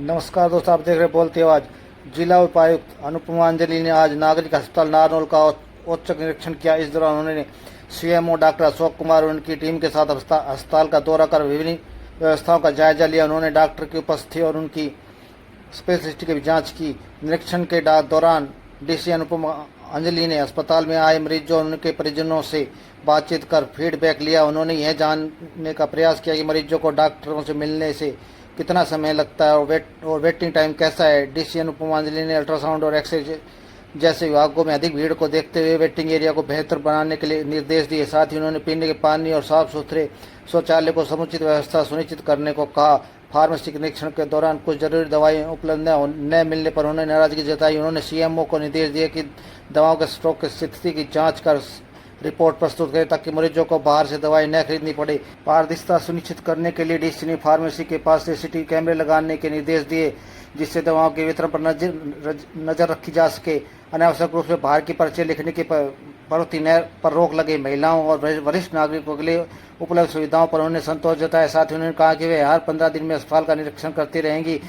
नमस्कार दोस्तों, आप देख रहे बोलते आवाज। जिला उपायुक्त अनुपमा अंजलि ने आज नागरिक अस्पताल नारनौल का औचक निरीक्षण किया। इस दौरान उन्होंने सीएमओ डॉक्टर अशोक कुमार और उनकी टीम के साथ अस्पताल का दौरा कर विभिन्न व्यवस्थाओं का जायजा लिया। उन्होंने डॉक्टर की उपस्थिति और उनकी स्पेशलिस्ट की जांच की। निरीक्षण के दौरान डीसी अनुपमा अंजलि ने अस्पताल में आए मरीजों और उनके परिजनों से बातचीत कर फीडबैक लिया। उन्होंने यह जानने का प्रयास किया कि मरीजों को डॉक्टरों से मिलने से कितना समय लगता है और वेटिंग टाइम कैसा है। डीसी अनुपमा अंजलि ने अल्ट्रासाउंड और एक्सरे जैसे विभागों में अधिक भीड़ को देखते हुए वेटिंग एरिया को बेहतर बनाने के लिए निर्देश दिए। साथ ही उन्होंने पीने के पानी और साफ सुथरे शौचालय को समुचित व्यवस्था सुनिश्चित करने को कहा। फार्मेसी के निरीक्षण के दौरान कुछ जरूरी दवाएं उपलब्ध न मिलने पर उन्होंने नाराजगी जताई। उन्होंने सीएमओ को निर्देश दिए कि दवाओं के स्टॉक की स्थिति की जांच कर रिपोर्ट प्रस्तुत करें ताकि मरीजों को बाहर से दवाएं न खरीदनी पड़े। पारदर्शिता सुनिश्चित करने के लिए डीसी ने फार्मेसी के पास सीसीटीवी कैमरे लगाने के निर्देश दिए, जिससे दवाओं के वितरण पर नजर रखी जा सके। अनावश्यक रूप से बाहर की पर्चे लिखने की प्रवृत्ति पर रोक लगे। महिलाओं और वरिष्ठ नागरिकों के लिए उपलब्ध सुविधाओं पर उन्होंने संतोष जताया। साथ ही उन्होंने कहा कि वे हर 15 दिन में अस्पताल का निरीक्षण करती रहेंगी।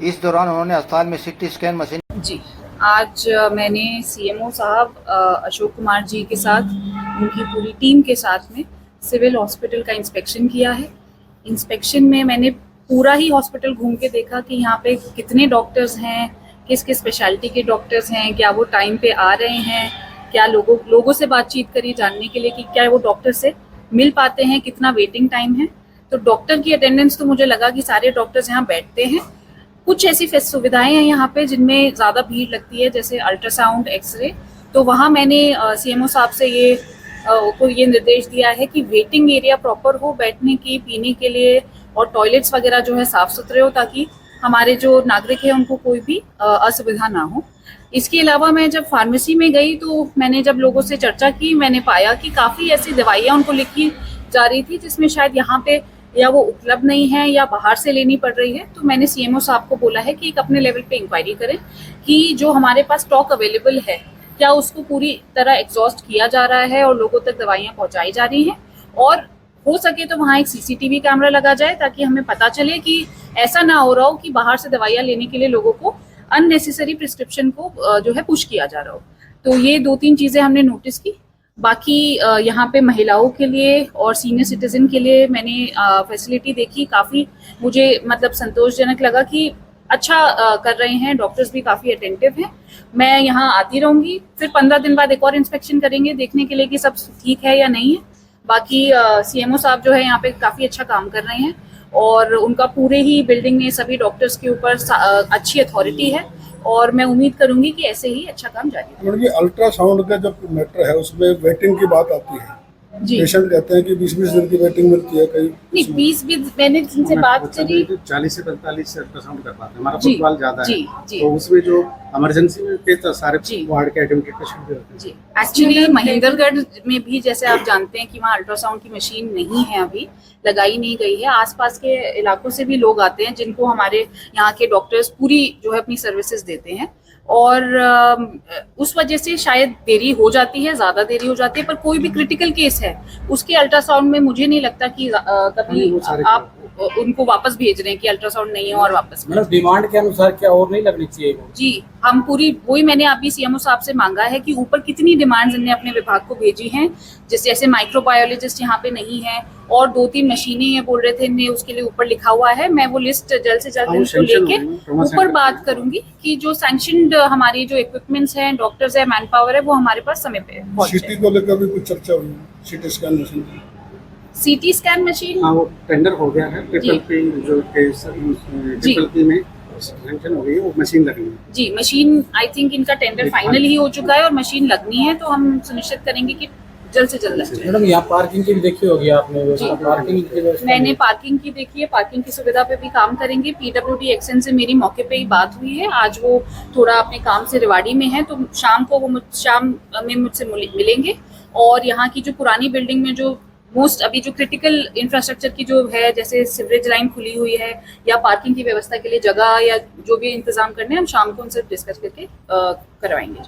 इस दौरान उन्होंने अस्पताल में सीटी स्कैन मशीन जी आज मैंने सीएमओ साहब अशोक कुमार जी के साथ उनकी पूरी टीम के साथ में सिविल हॉस्पिटल का इंस्पेक्शन किया है। इंस्पेक्शन में मैंने पूरा ही हॉस्पिटल घूम के देखा कि यहाँ पे कितने डॉक्टर्स हैं, किस किस स्पेशलिटी के डॉक्टर्स हैं, क्या वो टाइम पे आ रहे हैं, क्या लोगों से बातचीत करी जानने के लिए कि क्या वो डॉक्टर से मिल पाते हैं, कितना वेटिंग टाइम है। तो डॉक्टर की अटेंडेंस तो मुझे लगा कि सारे डॉक्टर्स यहाँ बैठते हैं। कुछ ऐसी सुविधाएं हैं यहाँ पे जिनमें ज़्यादा भीड़ लगती है, जैसे अल्ट्रासाउंड, एक्सरे। तो वहाँ मैंने सीएमओ साहब से ये निर्देश दिया है कि वेटिंग एरिया प्रॉपर हो बैठने की, पीने के लिए, और टॉयलेट्स वगैरह जो है साफ सुथरे हो ताकि हमारे जो नागरिक हैं उनको कोई भी असुविधा ना हो। इसके अलावा मैं जब फार्मेसी में गई तो मैंने जब लोगों से चर्चा की, मैंने पाया कि काफ़ी ऐसी दवाइयाँ उनको लिखी जा रही थी जिसमें शायद यहाँ पे या वो उपलब्ध नहीं है या बाहर से लेनी पड़ रही है। तो मैंने सीएमओ साहब को बोला है कि एक अपने लेवल पे इंक्वायरी करें कि जो हमारे पास स्टॉक अवेलेबल है क्या उसको पूरी तरह एग्जॉस्ट किया जा रहा है और लोगों तक दवाइयाँ पहुँचाई जा रही हैं, और हो सके तो वहाँ एक सीसीटीवी कैमरा लगा जाए ताकि हमें पता चले कि ऐसा ना हो रहा हो कि बाहर से दवाइयाँ लेने के लिए लोगों को अननेसेसरी प्रिस्क्रिप्शन को जो है पुश किया जा रहा हो। तो ये 2-3 चीज़ें हमने नोटिस की। बाकी यहाँ पे महिलाओं के लिए और सीनियर सिटीजन के लिए मैंने फैसिलिटी देखी, काफ़ी मुझे मतलब संतोषजनक लगा कि अच्छा कर रहे हैं, डॉक्टर्स भी काफ़ी अटेंटिव हैं। मैं यहाँ आती रहूँगी, फिर 15 दिन बाद एक और इंस्पेक्शन करेंगे देखने के लिए कि सब ठीक है या नहीं है। बाकी सीएमओ साहब जो है यहाँ पे काफ़ी अच्छा काम कर रहे हैं और उनका पूरे ही बिल्डिंग में सभी डॉक्टर्स के ऊपर अच्छी अथॉरिटी है और मैं उम्मीद करूंगी कि ऐसे ही अच्छा काम जारी रहेगा। अल्ट्रासाउंड का जो मैटर है उसमें वेटिंग की बात आती है। पेशेंट कहते हैं कि 20-20 दिन की वेटिंग मिलती है, कई नहीं 20 मैंने जिनसे बात करी 40 से 45 अल्ट्रासाउंड कर पाते हैं। हमारा फुटबॉल ज्यादा है तो उसमें जो इमरजेंसी में के तो सारे वार्ड के एडमिटेड पेशेंट भी होते हैं। जी एक्चुअली महेंद्रगढ़ में भी जैसे आप जानते हैं कि वहाँ अल्ट्रासाउंड की मशीन नहीं है, अभी लगाई नहीं गई है। आसपास के इलाकों से भी लोग आते हैं जिनको हमारे यहाँ के डॉक्टर्स पूरी जो है अपनी सर्विसेज देते हैं और उस वजह से शायद देरी हो जाती है, ज़्यादा देरी हो जाती है। पर कोई भी क्रिटिकल केस है उसके अल्ट्रासाउंड में मुझे नहीं लगता कि कभी आप उनको वापस भेज रहे हैं कि अल्ट्रासाउंड नहीं है और वापस मतलब डिमांड के अनुसार क्या और नहीं लगनी चाहिए? जी हम पूरी वही मैंने अभी सीएमओ साहब से मांगा है कि ऊपर कितनी डिमांड्स इन्होंने अपने विभाग को भेजी हैं, जैसे माइक्रोबायोलॉजिस्ट यहाँ पे नहीं है और 2-3 मशीनें ये बोल रहे थे इनने उसके लिए ऊपर लिखा हुआ है। मैं वो लिस्ट जल्द से जल्द इनको लेके ऊपर बात करूंगी कि जो सैंक्शनड हमारी जो इक्विपमेंट्स हैं, डॉक्टर्स है, मैन पावर है, वो हमारे पास समय पे सिटी को लेकर भी कुछ चर्चा हुई, CT scan machine. CT scan machine हाँ वो टेंडर हो गया है, ट्रिपल पी में सैंक्शन हो गई है, वो मशीन लगनी है। जी मशीन आई थिंक इनका टेंडर फाइनल ही हो चुका है और मशीन लगनी है, तो हम सुनिश्चित करेंगे कि जल्द से जल्द लग जाए। मैडम यहाँ पार्किंग की भी देखी होगी आपने? पार्किंग की मैंने पार्किंग की देखी है, पार्किंग की सुविधा पे भी काम करेंगे। पीडब्ल्यूडी एक्शन से मेरी मौके पे ही बात हुई है, आज वो थोड़ा अपने काम से रेवाड़ी में है, तो शाम को वो शाम में मुझसे मिलेंगे और यहाँ की जो पुरानी बिल्डिंग में जो मोस्ट अभी जो क्रिटिकल इंफ्रास्ट्रक्चर की जो है, जैसे सीवरेज लाइन खुली हुई है या पार्किंग की व्यवस्था के लिए जगह या जो भी इंतजाम करने हैं, हम शाम को उनसे डिस्कस करके करवाएंगे।